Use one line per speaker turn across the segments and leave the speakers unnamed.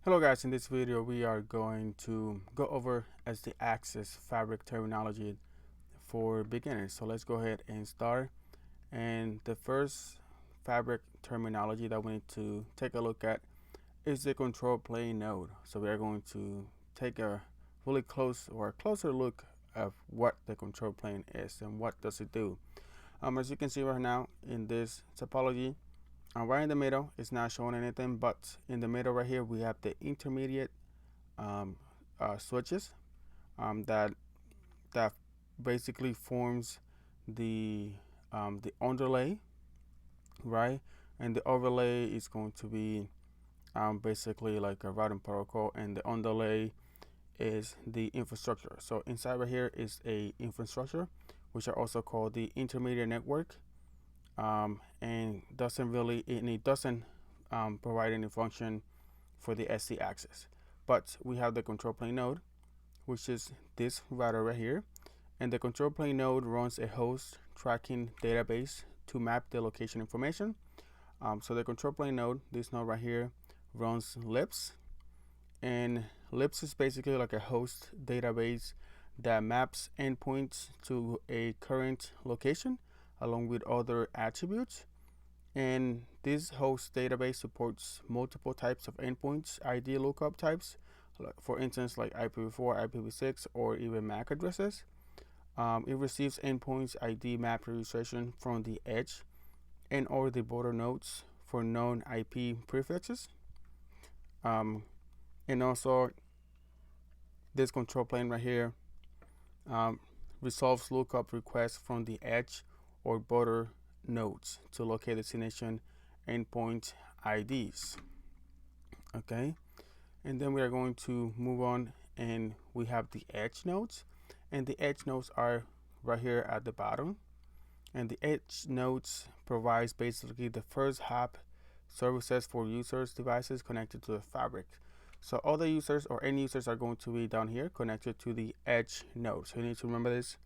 Hello guys, in this video we are going to go over SD-Access fabric terminology for beginners. So let's go ahead and start. And the first fabric terminology that we need to take a look at is the control plane node. So we are going to take a really closer look of what the control plane is and what does it do. As you can see right now in this topology, right in the middle, it's not showing anything, but in the middle right here, we have the intermediate switches that basically forms the underlay, right? And the overlay is going to be basically like a routing protocol, and the underlay is the infrastructure. So inside right here is a infrastructure, which are also called the intermediate network. And it doesn't provide any function for the SD access. But we have the control plane node, which is this router right here. And the control plane node runs a host tracking database to map the location information. So the control plane node, this node right here, runs libs. And libs is basically like a host database that maps endpoints to a current location along with other attributes. And this host database supports multiple types of endpoints, ID lookup types, for instance, like IPv4, IPv6, or even MAC addresses. It receives endpoints ID map registration from the edge and or the border nodes for known IP prefixes. And also, this control plane right here resolves lookup requests from the edge or border nodes to locate destination endpoint IDs. Okay, and then we are going to move on, and we have the edge nodes, and the edge nodes are right here at the bottom. And the edge nodes provides basically the first hop services for users' devices connected to the fabric. So all the users or end users are going to be down here connected to the edge node. So you need to remember this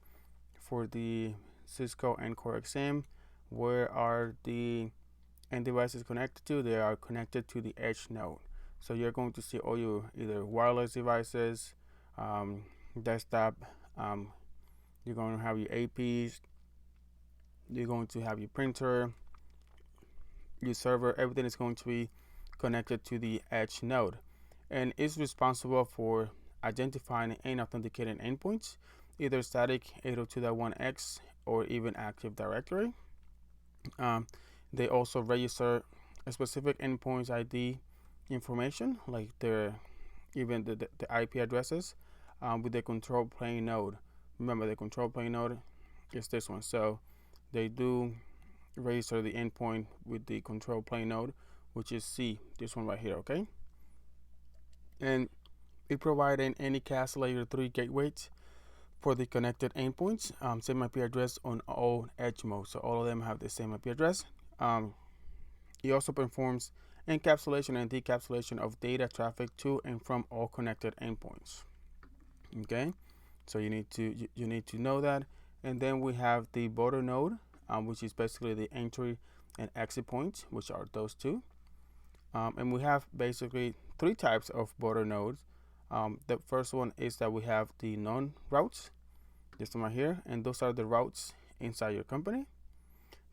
for the Cisco and Core XM. Where are the end devices connected to? They are connected to the edge node. So you're going to see all your either wireless devices, desktop, you're going to have your APs, you're going to have your printer, your server, everything is going to be connected to the edge node. And it's responsible for identifying and authenticating endpoints, either static 802.1x or even Active Directory. They also register a specific endpoints ID information, like the IP addresses, with the control plane node. Remember, the control plane node is this one. So they do register the endpoint with the control plane node, which is C, this one right here, okay? And it provides an anycast layer 3 gateways for the connected endpoints, same IP address on all edge modes. So all of them have the same IP address. It also performs encapsulation and decapsulation of data traffic to and from all connected endpoints. Okay, so you need to know that. And then we have the border node, which is basically the entry and exit points, which are those two. And we have basically three types of border nodes. The first one is that we have the known routes, this one right here, and those are the routes inside your company.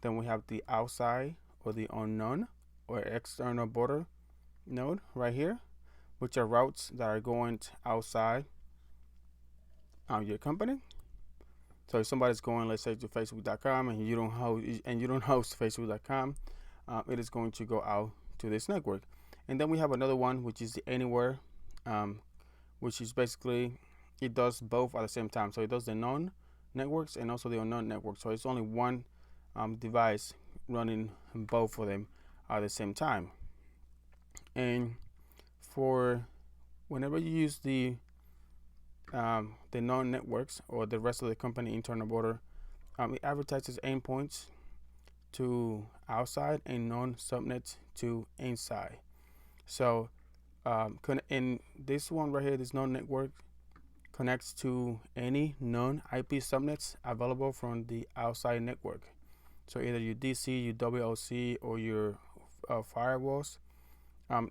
Then we have the outside or the unknown or external border node right here, which are routes that are going outside your company. So if somebody's going, let's say, to Facebook.com and you don't host Facebook.com, it is going to go out to this network. And then we have another one, which is the anywhere, which is basically it does both at the same time. So it does the known networks and also the unknown networks. So it's only one device running both of them at the same time. And for whenever you use the known networks or the rest of the company internal border, it advertises endpoints to outside and known subnets to inside. So in this one right here, this known network connects to any known IP subnets available from the outside network. So either your DC, your WLC, or your firewalls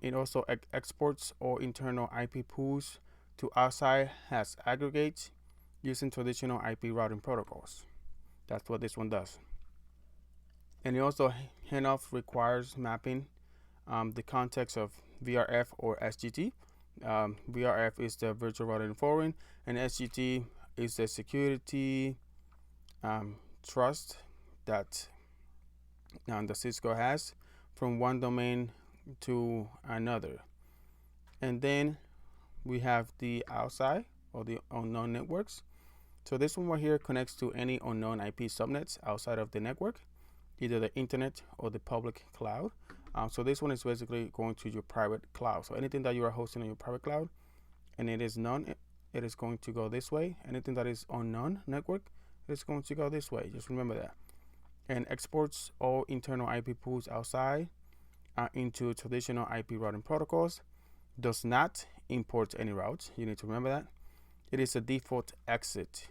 It also exports all internal IP pools to outside as aggregates using traditional IP routing protocols. That's what this one does. And it also handoff requires mapping the context of VRF or SGT. VRF is the virtual routing foreign, and SGT is the security trust that the Cisco has from one domain to another. And then we have the outside or the unknown networks. So this one right here connects to any unknown IP subnets outside of the network, either the internet or the public cloud. So this one is basically going to your private cloud. So anything that you are hosting on your private cloud and it is known, it is going to go this way. Anything that is unknown network, it is going to go this way. Just remember that. And exports all internal IP pools outside into traditional IP routing protocols. Does not import any routes. You need to remember that. It is a default exit.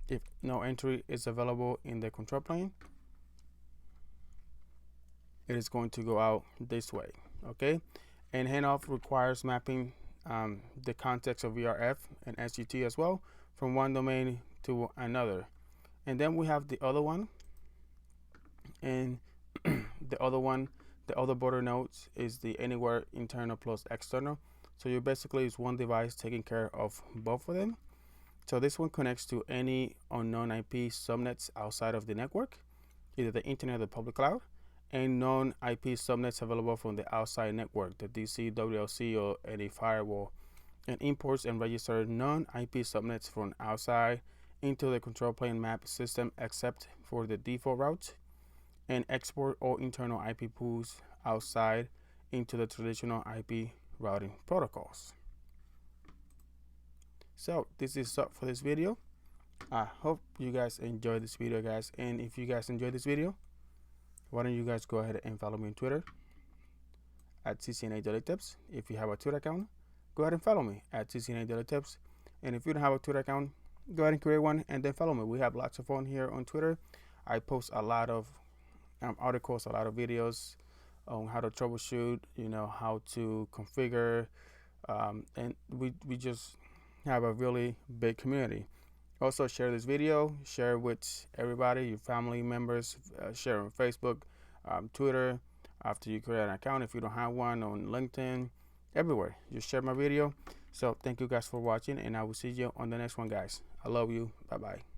If no entry is available in the control plane, it is going to go out this way. Okay, and handoff requires mapping the context of VRF and SGT as well from one domain to another. And then we have the other one, and the other border nodes is the anywhere internal plus external. So you basically is one device taking care of both of them. So this one connects to any unknown IP subnets outside of the network, either the internet or the public cloud, and known IP subnets available from the outside network, the DC, WLC, or any firewall, and imports and registers non-IP subnets from outside into the control plane map system except for the default route, and export all internal IP pools outside into the traditional IP routing protocols. So this is it for this video. I hope you guys enjoyed this video, guys, and if you guys enjoyed this video, why don't you guys go ahead and follow me on Twitter at CCNA Daily Tips. If you have a Twitter account, go ahead and follow me at CCNA Daily Tips. And if you don't have a Twitter account, go ahead and create one and then follow me. We have lots of fun here on Twitter. I post a lot of articles, a lot of videos on how to troubleshoot, how to configure, and we just have a really big community. Also, share this video, share with everybody, your family members, share on Facebook, Twitter, after you create an account, if you don't have one, on LinkedIn, everywhere. Just share my video. So thank you guys for watching, and I will see you on the next one, guys. I love you. Bye-bye.